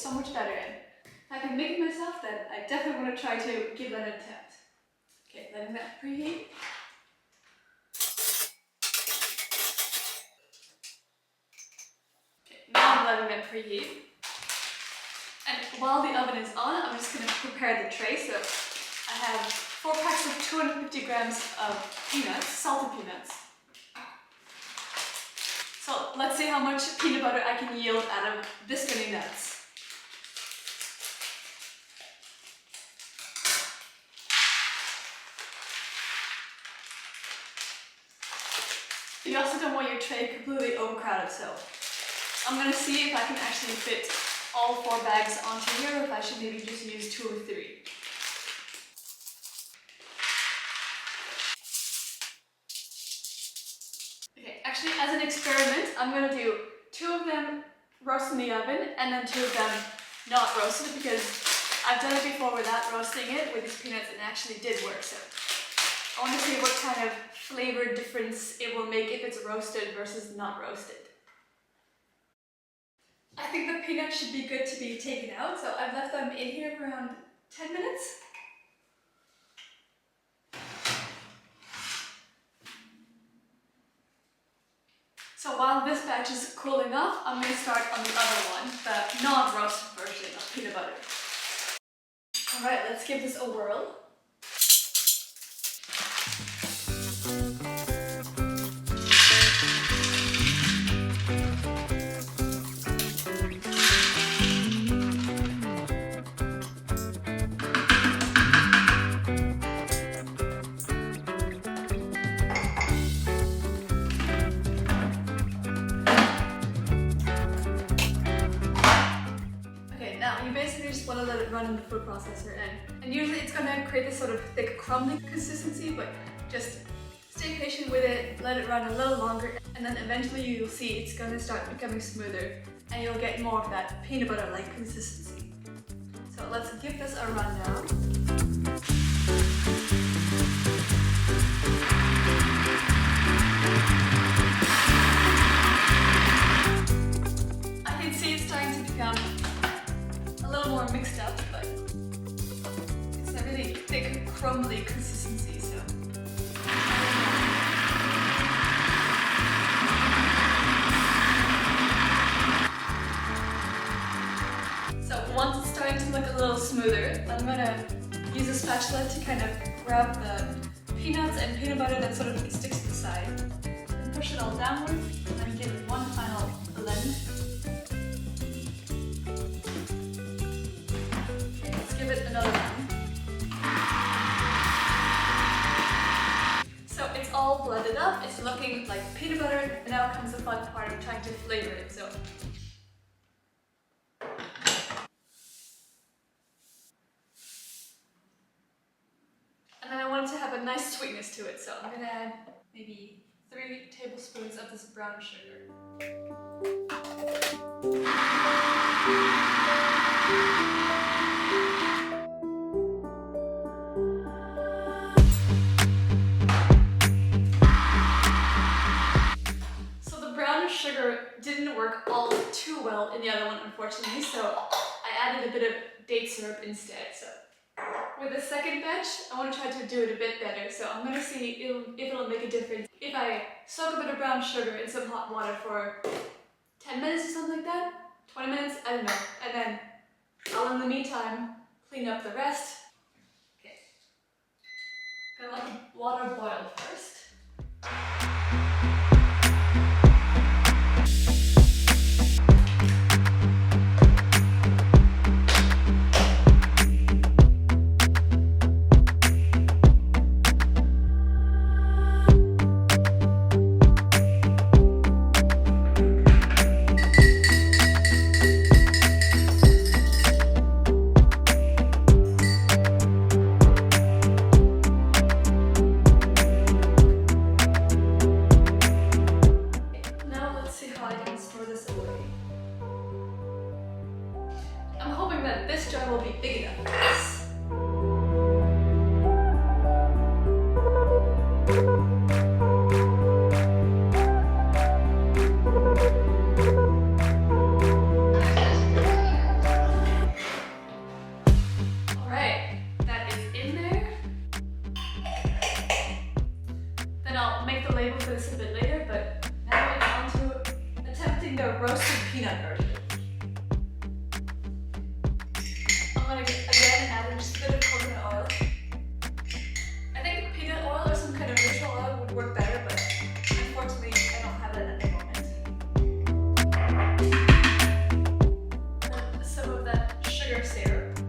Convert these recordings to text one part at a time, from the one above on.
so much better in. If I can make it myself, then I definitely want to try to give that an attempt. Okay, letting that preheat. Okay, now I'm letting that preheat. And while the oven is on, I'm just going to prepare the tray. So I have 4 packs of 250 grams of peanuts, salted peanuts. So let's see how much peanut butter I can yield out of this many nuts. You also don't want your tray completely overcrowded, so I'm going to see if I can actually fit all 4 bags onto here, or if I should maybe just use 2 or 3. Okay, actually as an experiment, I'm going to do 2 of them roast in the oven and then 2 of them not roasted, because I've done it before without roasting it with these peanuts and it actually did work. So I want to see what kind of flavor difference it will make if it's roasted versus not roasted. I think the peanuts should be good to be taken out, so I've left them in here for around 10 minutes. So while this batch is cooling off, I'm going to start on the other one, the non-roasted version of peanut butter. Alright, let's give this a whirl. You basically just want to let it run in the food processor, and usually it's going to create this sort of thick crumbly consistency, but just stay patient with it, let it run a little longer, and then eventually you'll see it's going to start becoming smoother and you'll get more of that peanut butter-like consistency. So let's give this a run now. I can see it's starting to become a little more mixed up, but it's a really thick, crumbly consistency, so. So once it's starting to look a little smoother, I'm gonna use a spatula to kind of grab the peanuts and peanut butter that sort of sticks to the side, and push it all downward, and then give it one final blend. Give it another one. So it's all blended up, it's looking like peanut butter, and now comes the fun part of trying to flavor it. So and then I want it to have a nice sweetness to it, so I'm gonna add maybe 3 tablespoons of this brown sugar. Sugar didn't work all too well in the other one, unfortunately, so I added a bit of date syrup instead. So with the second batch, I want to try to do it a bit better, so I'm going to see if it'll make a difference if I soak a bit of brown sugar in some hot water for 10 minutes or something like that, 20 minutes, I don't know, and then I'll in the meantime clean up the rest. Okay, gonna let the water boil first. This jar will be big enough for this. the roasted peanut version. I'm gonna again add in just a bit of coconut oil. I think peanut oil or some kind of vegetable oil would work better, but unfortunately I don't have it at the moment. And some of that sugar syrup.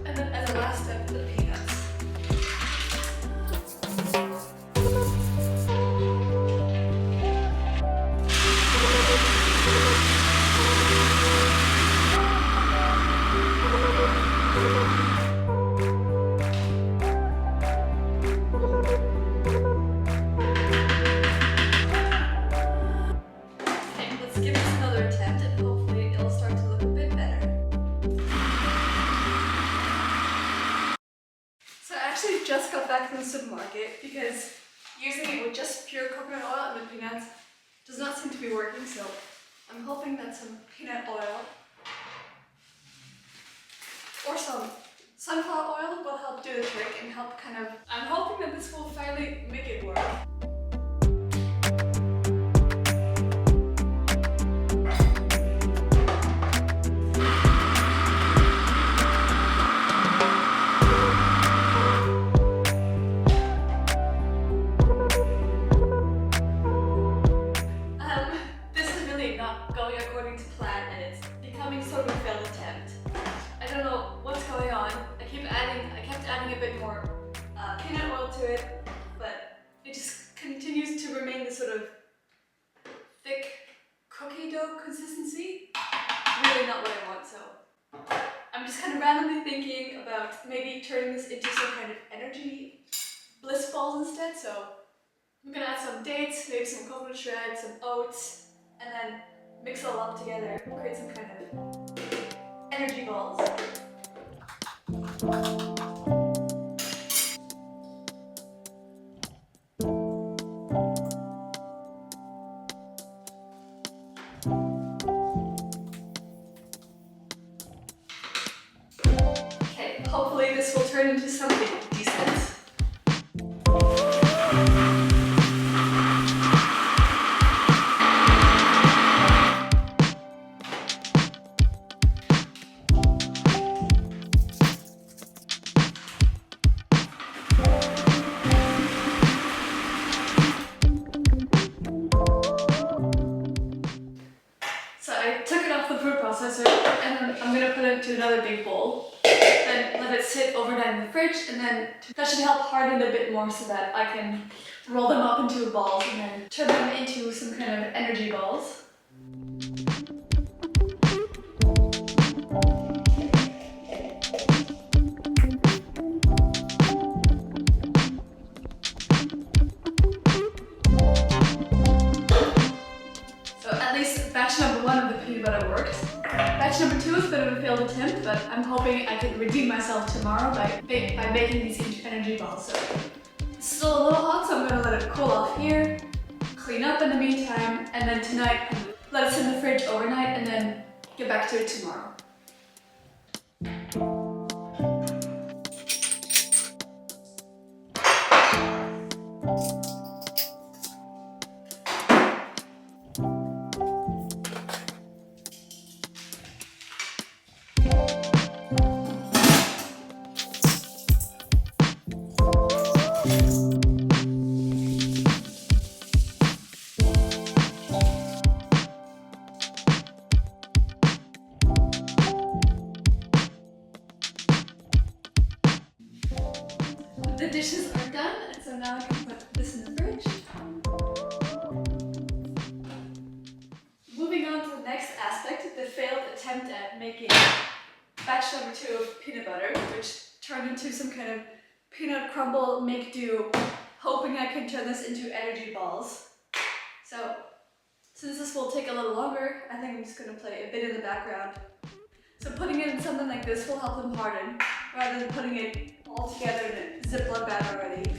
And then as a last step, the peanuts. Just got back from the supermarket because using it with just pure coconut oil and the peanuts does not seem to be working, so I'm hoping that some peanut oil or some sunflower oil will help do the trick and help I'm hoping that this will finally make it work. A bit more peanut oil to it, but it just continues to remain this sort of thick cookie dough consistency. Really not what I want, so I'm just kind of randomly thinking about maybe turning this into some kind of energy bliss balls instead. So I'm gonna add some dates, maybe some coconut shreds, some oats, and then mix it all up together, create some kind of energy balls. Hopefully this will turn into something decent. So I took it off the food processor and then I'm going to put it into another big bowl. Then let it sit overnight in the fridge, and then that should help harden a bit more so that I can roll them up into balls and then turn them into some kind of energy balls. So at least batch number 1 of the peanut butter worked. Batch number 2 is a bit of a failed attempt, but I'm hoping I can redeem myself tomorrow by making these into energy balls. So it's still a little hot, so I'm going to let it cool off here, clean up in the meantime, and then tonight let it sit in the fridge overnight and then get back to it tomorrow. The dishes are done, and so now I can put this in the fridge. Moving on to the next aspect, the failed attempt at making batch number 2 of peanut butter, which turned into some kind of peanut crumble make do, hoping I can turn this into energy balls. So, since this will take a little longer, I think I'm just going to play a bit in the background. So putting it in something like this will help them harden, rather than putting it all together in a Ziploc bag already.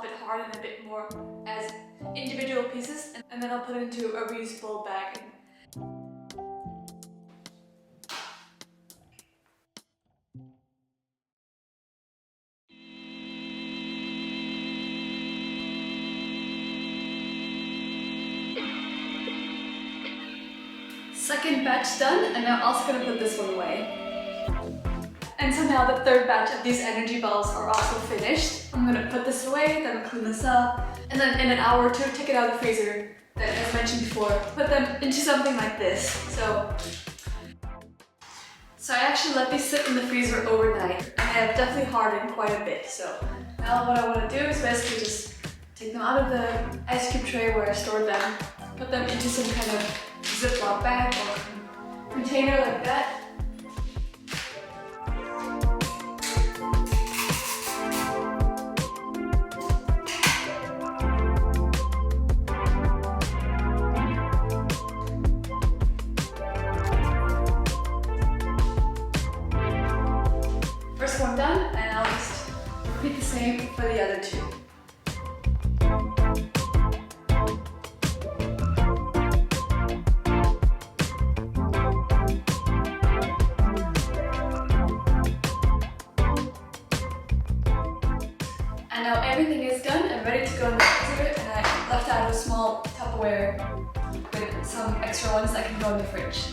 bit hard and a bit more as individual pieces, and then I'll put it into a reusable bag. Second batch done, and I'm also going to put this one away. And so now the third batch of these energy balls are also finished. I'm going to put this away, then clean this up, and then in an hour or two take it out of the freezer, then as mentioned before, put them into something like this. So I actually let these sit in the freezer overnight, and they have definitely hardened quite a bit. So now what I want to do is basically just take them out of the ice cube tray where I stored them, put them into some kind of Ziploc bag or container like that. First one done, and I'll just repeat the same for the other two. And now everything is done and ready to go in the freezer, and I left out a small Tupperware with some extra ones that can go in the fridge.